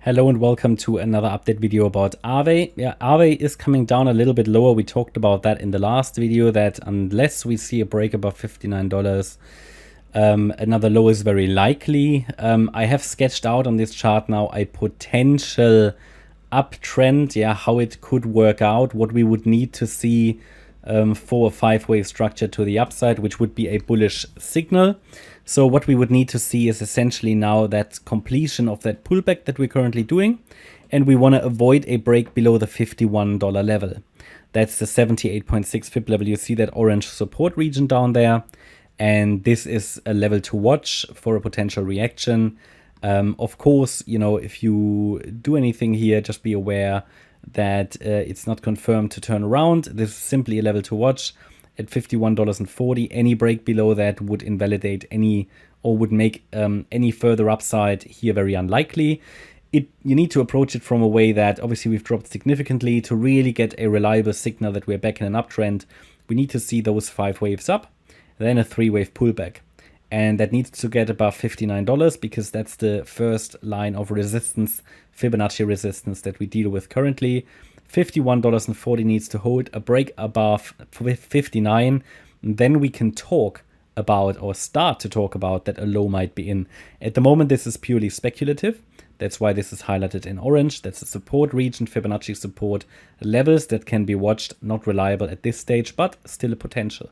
Hello and welcome to another update video about Aave. Yeah, Aave is coming down a little bit lower. We talked about that in the last video, that unless we see a break above $59, another low is very likely. I have sketched out on this chart now a potential uptrend, yeah, how it could work out, what we would need to see for a five-wave structure to the upside, which would be a bullish signal. So what we would need to see is essentially now that completion of that pullback that we're currently doing, and we want to avoid a break below the $51 level. That's the 78.6 FIB level. You see that orange support region down there, and this is a level to watch for a potential reaction. Of course, you know, if you do anything here, just be aware that it's not confirmed to turn around. This is simply a level to watch. At $51.40, any break below that would invalidate any, or would make any further upside here very unlikely. You need to approach it from a way that obviously we've dropped significantly. To really get a reliable signal that we're back in an uptrend, we need to see those 5 waves up, then a 3-wave pullback. And that needs to get above $59 because that's the first line of resistance, Fibonacci resistance, that we deal with currently. $51.40 needs to hold a break above 59. Then we can talk about, or start to talk about, that a low might be in. At the moment, this is purely speculative. That's why this is highlighted in orange. That's a support region, Fibonacci support levels that can be watched, not reliable at this stage, but still a potential.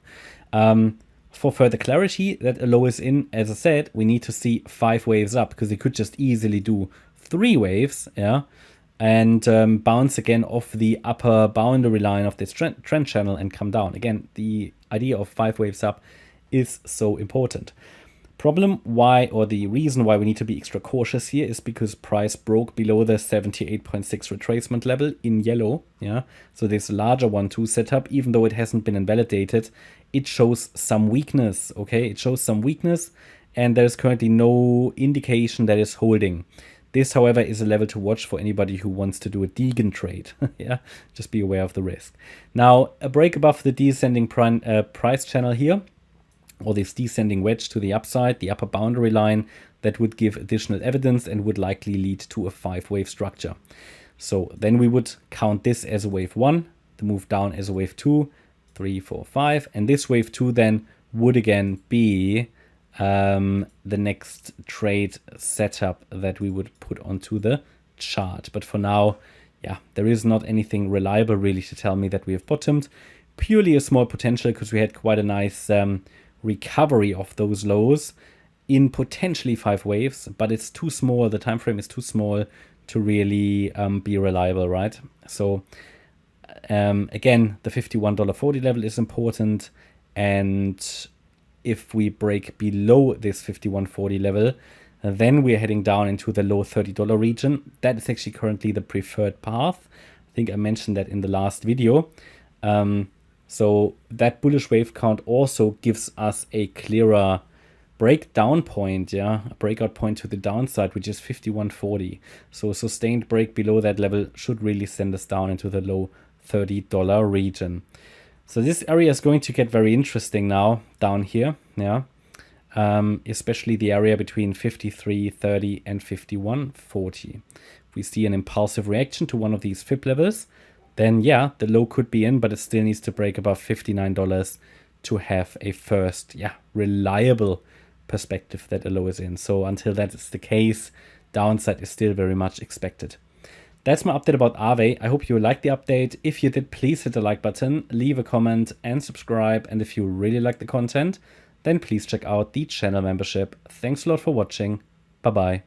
For further clarity that a low is in, as I said, we need to see 5 waves up, because it could just easily do 3 waves, yeah, and bounce again off the upper boundary line of this trend channel and come down. Again, the idea of 5 waves up is so important. Problem why, or the reason why we need to be extra cautious here, is because price broke below the 78.6 retracement level in yellow. Yeah, so this larger 1-2 setup, even though it hasn't been invalidated, it shows some weakness. Okay, it shows some weakness, and there's currently no indication that it's holding. This, however, is a level to watch for anybody who wants to do a Degen trade. Yeah, just be aware of the risk. Now, a break above the descending price channel here, or this descending wedge to the upside, the upper boundary line, that would give additional evidence and would likely lead to a 5-wave structure. So then we would count this as a wave 1, the move down as a wave 2, 3, 4, 5, and this wave 2 then would again be the next trade setup that we would put onto the chart. But for now, yeah, there is not anything reliable really to tell me that we have bottomed. Purely a small potential, because we had quite a nice recovery of those lows in potentially 5 waves, but it's too small. The time frame is too small to really be reliable, right? So again, the $51.40 level is important, and if we break below this $51.40 level, then we're heading down into the low $30 region. That is actually currently the preferred path. I think I mentioned that in the last video. So that bullish wave count also gives us a clearer breakdown point, yeah, a breakout point to the downside, which is $51.40. So a sustained break below that level should really send us down into the low $30 region. So this area is going to get very interesting now down here, yeah, especially the area between 53.30 and 51.40. If we see an impulsive reaction to one of these FIB levels, then yeah, the low could be in, but it still needs to break above $59 to have a first, yeah, reliable perspective that a low is in. So until that is the case, downside is still very much expected. That's my update about Aave. I hope you liked the update. If you did, please hit the like button, leave a comment and subscribe. And if you really like the content, then please check out the channel membership. Thanks a lot for watching. Bye-bye.